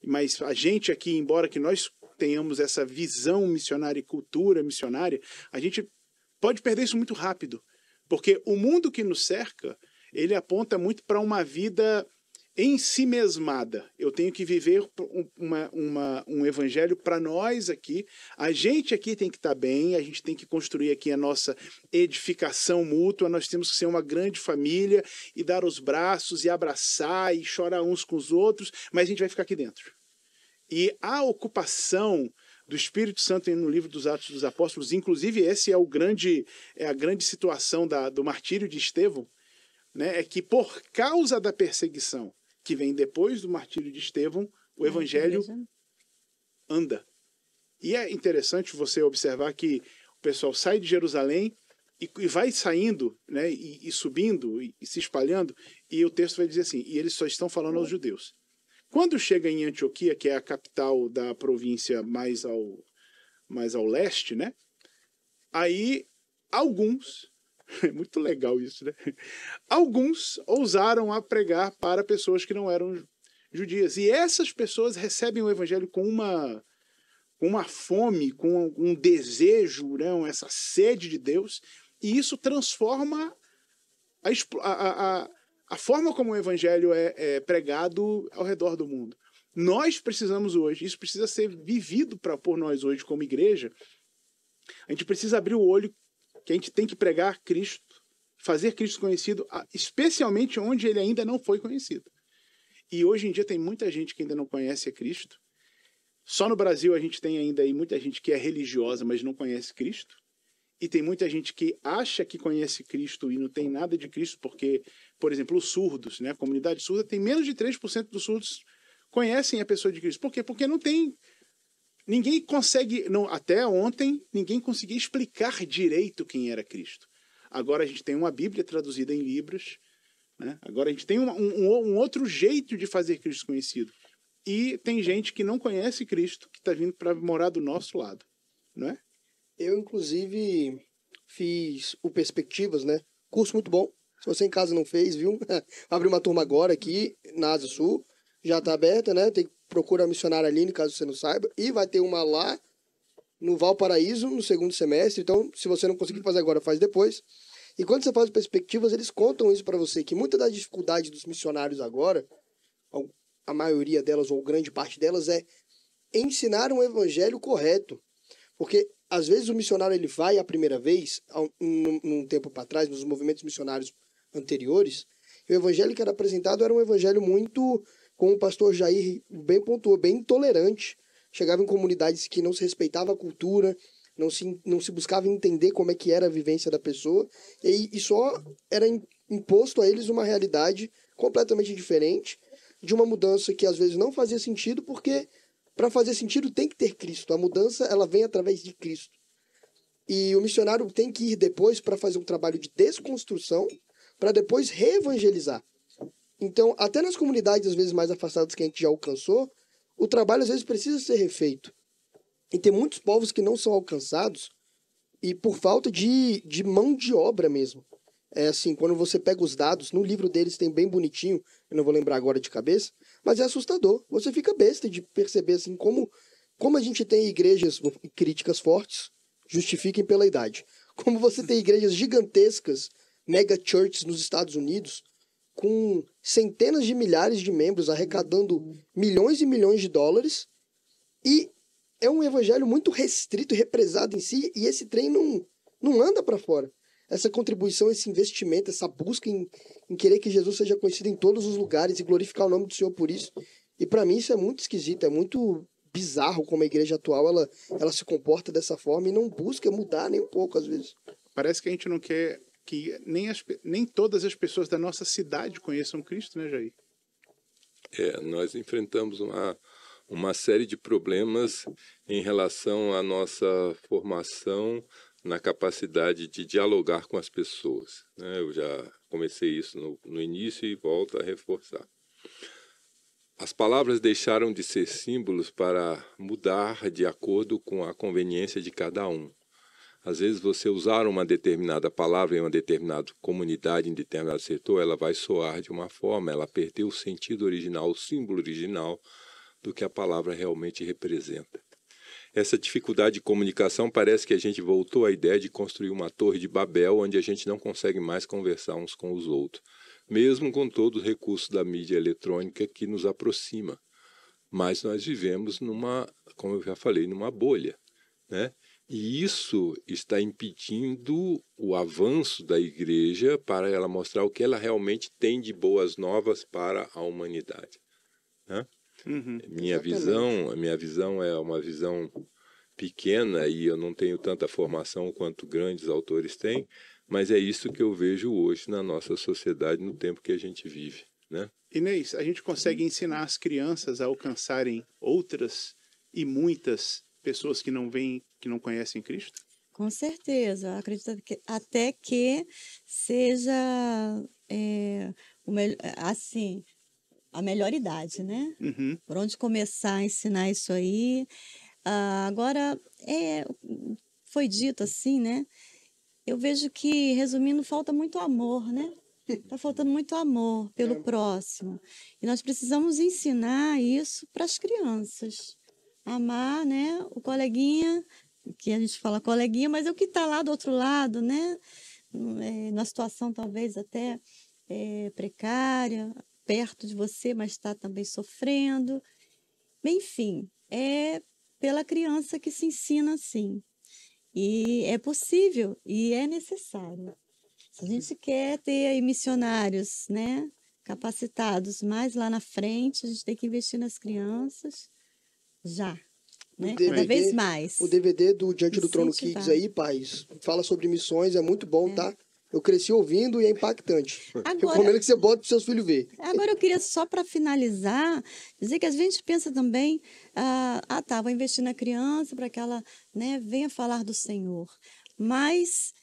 mas a gente aqui, embora que nós tenhamos essa visão missionária e cultura missionária, a gente pode perder isso muito rápido, porque o mundo que nos cerca, ele aponta muito para uma vida em si mesmada. Eu tenho que viver um evangelho para nós aqui. A gente aqui tem que estar bem, a gente tem que construir aqui a nossa edificação mútua, nós temos que ser uma grande família e dar os braços e abraçar e chorar uns com os outros, mas a gente vai ficar aqui dentro. E a ocupação do Espírito Santo no livro dos Atos dos Apóstolos, inclusive esse é a grande situação do martírio de Estevão, né? É que por causa da perseguição que vem depois do martírio de Estevão, o evangelho anda. E é interessante você observar que o pessoal sai de Jerusalém e vai saindo, né, e subindo e se espalhando, e o texto vai dizer assim, e eles só estão falando aos judeus. Quando chega em Antioquia, que é a capital da província mais ao leste, né, aí alguns, é muito legal isso, né? Alguns ousaram a pregar para pessoas que não eram judias. E essas pessoas recebem o evangelho com uma fome, com um desejo, né? Essa sede de Deus. E isso transforma a forma como o evangelho é pregado ao redor do mundo. Nós precisamos hoje, isso precisa ser vivido por nós hoje como igreja. A gente precisa abrir o olho que a gente tem que pregar Cristo, fazer Cristo conhecido, especialmente onde ele ainda não foi conhecido. E hoje em dia tem muita gente que ainda não conhece a Cristo. Só no Brasil a gente tem ainda aí muita gente que é religiosa, mas não conhece Cristo. E tem muita gente que acha que conhece Cristo e não tem nada de Cristo, porque, por exemplo, os surdos, né? A comunidade surda tem menos de 3% dos surdos conhecem a pessoa de Cristo. Por quê? Porque não tem... Ninguém consegue, até ontem, ninguém conseguia explicar direito quem era Cristo. Agora a gente tem uma Bíblia traduzida em Libras, né? Agora a gente tem um outro jeito de fazer Cristo conhecido. E tem gente que não conhece Cristo, que está vindo para morar do nosso lado, não é? Eu, inclusive, fiz o Perspectivas, né? Curso muito bom. Se você em casa não fez, viu? Abre uma turma agora aqui na Asa Sul. Já está aberta, né? Procura a missionária Aline, caso você não saiba. E vai ter uma lá no Valparaíso, no segundo semestre. Então, se você não conseguir fazer agora, faz depois. E quando você faz Perspectivas, eles contam isso para você, que muita das dificuldades dos missionários agora, a maioria delas, ou grande parte delas, é ensinar um evangelho correto. Porque, às vezes, o missionário ele vai a primeira vez, num tempo para trás, nos movimentos missionários anteriores, e o evangelho que era apresentado era um evangelho muito... como o pastor Jair bem pontuou, bem intolerante. Chegava em comunidades que não se respeitava a cultura, não se buscava entender como é que era a vivência da pessoa, e só era imposto a eles uma realidade completamente diferente, de uma mudança que às vezes não fazia sentido, porque para fazer sentido tem que ter Cristo. A mudança ela vem através de Cristo. E o missionário tem que ir depois para fazer um trabalho de desconstrução, para depois reevangelizar. Então, até nas comunidades, às vezes, mais afastadas que a gente já alcançou, o trabalho, às vezes, precisa ser refeito. E tem muitos povos que não são alcançados e por falta de mão de obra mesmo. É assim, quando você pega os dados, no livro deles tem bem bonitinho, eu não vou lembrar agora de cabeça, mas é assustador. Você fica besta de perceber, assim, como a gente tem igrejas, críticas fortes, justifiquem pela idade. Como você tem igrejas gigantescas, mega churches nos Estados Unidos, com centenas de milhares de membros, arrecadando milhões e milhões de dólares, e é um evangelho muito restrito e represado em si, e esse trem não anda para fora. Essa contribuição, esse investimento, essa busca em querer que Jesus seja conhecido em todos os lugares e glorificar o nome do Senhor por isso. E para mim isso é muito esquisito, é muito bizarro como a igreja atual ela se comporta dessa forma e não busca mudar nem um pouco às vezes. Parece que a gente não quer que nem todas as pessoas da nossa cidade conheçam Cristo, né, Jair? Nós enfrentamos uma série de problemas em relação à nossa formação na capacidade de dialogar com as pessoas, né? Eu já comecei isso no início e volto a reforçar. As palavras deixaram de ser símbolos para mudar de acordo com a conveniência de cada um. Às vezes você usar uma determinada palavra em uma determinada comunidade, em determinado setor, ela vai soar de uma forma, ela perdeu o sentido original, o símbolo original do que a palavra realmente representa. Essa dificuldade de comunicação parece que a gente voltou à ideia de construir uma torre de Babel onde a gente não consegue mais conversar uns com os outros. mesmo com todo o recurso da mídia eletrônica que nos aproxima. Mas nós vivemos como eu já falei, numa bolha, né? E isso está impedindo o avanço da igreja para ela mostrar o que ela realmente tem de boas novas para a humanidade, né? Uhum. A minha visão é uma visão pequena e eu não tenho tanta formação quanto grandes autores têm, mas é isso que eu vejo hoje na nossa sociedade, no tempo que a gente vive, né? Inês, a gente consegue ensinar as crianças a alcançarem outras e muitas pessoas que não conhecem Cristo? Com certeza, eu acredito até que seja assim, a melhor idade, né? Uhum. Por onde começar a ensinar isso aí. Agora, foi dito assim, né? Eu vejo que, resumindo, falta muito amor, né? Está faltando muito amor pelo próximo. E nós precisamos ensinar isso para as crianças. Amar, né? O coleguinha, que a gente fala coleguinha, mas é o que está lá do outro lado, né? Numa situação talvez até precária, perto de você, mas está também sofrendo. Enfim, é pela criança que se ensina assim. E é possível e é necessário. Se a gente quer ter aí missionários, né, capacitados mais lá na frente, a gente tem que investir nas crianças já, né? Cada vez mais. O DVD do Diante do Trono Kids aí, pais, fala sobre missões, é muito bom, tá? Eu cresci ouvindo e é impactante. Recomendo que você bote para os seus filhos ver. Agora eu queria só para finalizar, dizer que a gente pensa também, vou investir na criança para que ela, né, venha falar do Senhor. Mas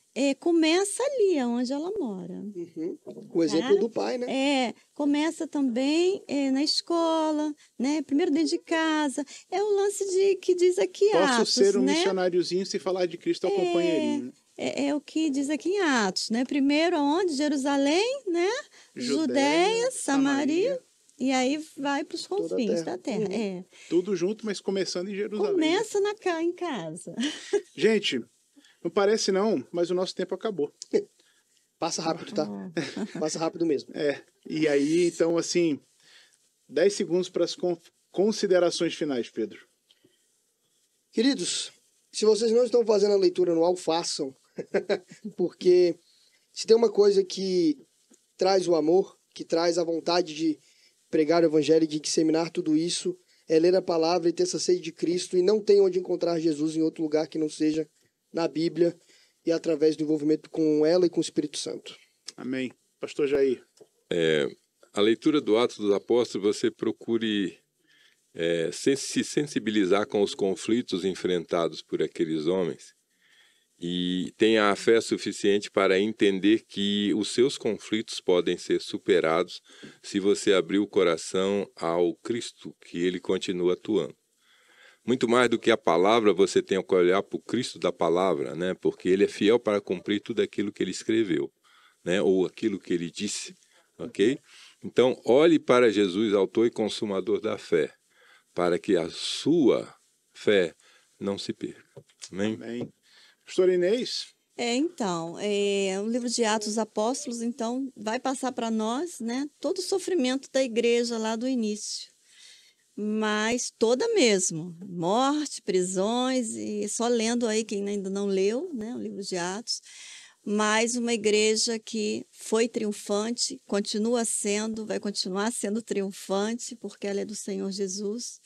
começa ali, onde ela mora. Uhum. O exemplo do pai, né? Começa também na escola, né? Primeiro dentro de casa. É o lance que diz aqui Posso Atos, ser um né? missionáriozinho se falar de Cristo ao companheirinho. É o que diz aqui em Atos, né? Primeiro aonde? Jerusalém, né? Judéia, Samaria. E aí vai para os confins da terra. Uhum. Tudo junto, mas começando em Jerusalém. Começa em casa. Gente, não parece não, mas o nosso tempo acabou. Passa rápido, tá? Passa rápido mesmo. E aí, então, assim, 10 segundos para as considerações finais, Pedro. Queridos, se vocês não estão fazendo a leitura anual, façam. Porque se tem uma coisa que traz o amor, que traz a vontade de pregar o evangelho e de disseminar tudo isso, é ler a palavra e ter essa sede de Cristo, e não tem onde encontrar Jesus em outro lugar que não seja na Bíblia e através do envolvimento com ela e com o Espírito Santo. Amém. Pastor Jair. A leitura do Atos dos Apóstolos, você procure se sensibilizar com os conflitos enfrentados por aqueles homens e tenha a fé suficiente para entender que os seus conflitos podem ser superados se você abrir o coração ao Cristo, que ele continua atuando. Muito mais do que a palavra, você tem que olhar para o Cristo da palavra, né? Porque ele é fiel para cumprir tudo aquilo que ele escreveu, né? Ou aquilo que ele disse, ok? Então, olhe para Jesus, autor e consumador da fé, para que a sua fé não se perca. Amém? Amém. Pastor Inês? O livro de Atos dos Apóstolos, então, vai passar para nós, né, todo o sofrimento da igreja lá do início. Mas toda mesmo, morte, prisões, e só lendo aí quem ainda não leu, né, o livro de Atos, mas uma igreja que foi triunfante, continua sendo, vai continuar sendo triunfante, porque ela é do Senhor Jesus,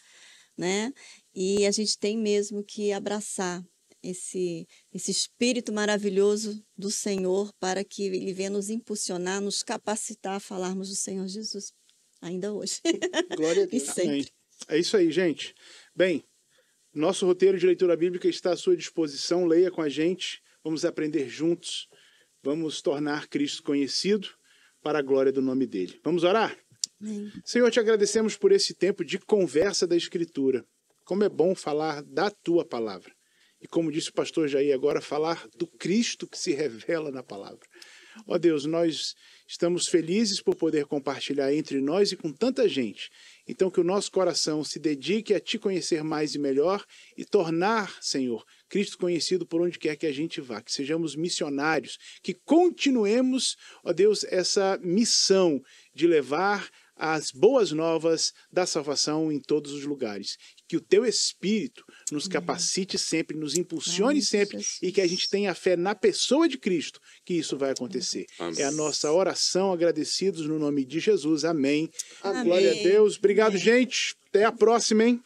né? E a gente tem mesmo que abraçar esse espírito maravilhoso do Senhor para que ele venha nos impulsionar, nos capacitar a falarmos do Senhor Jesus, ainda hoje. Glória a Deus. E sempre. Amém. É isso aí, gente. Bem, nosso roteiro de leitura bíblica está à sua disposição. Leia com a gente. Vamos aprender juntos. Vamos tornar Cristo conhecido para a glória do nome dele. Vamos orar? Amém. Senhor, te agradecemos por esse tempo de conversa da Escritura. Como é bom falar da tua palavra. E como disse o pastor Jair agora, falar do Cristo que se revela na palavra. Ó Deus, nós estamos felizes por poder compartilhar entre nós e com tanta gente. Então que o nosso coração se dedique a te conhecer mais e melhor e tornar, Senhor, Cristo conhecido por onde quer que a gente vá, que sejamos missionários, que continuemos, ó Deus, essa missão de levar as boas novas da salvação em todos os lugares. Que o teu Espírito nos capacite sempre, nos impulsione sempre e que a gente tenha fé na pessoa de Cristo, que isso vai acontecer. Amém. É a nossa oração, agradecidos no nome de Jesus. Amém. Amém. Glória a Deus. Obrigado, Amém. gente. Até a próxima, hein?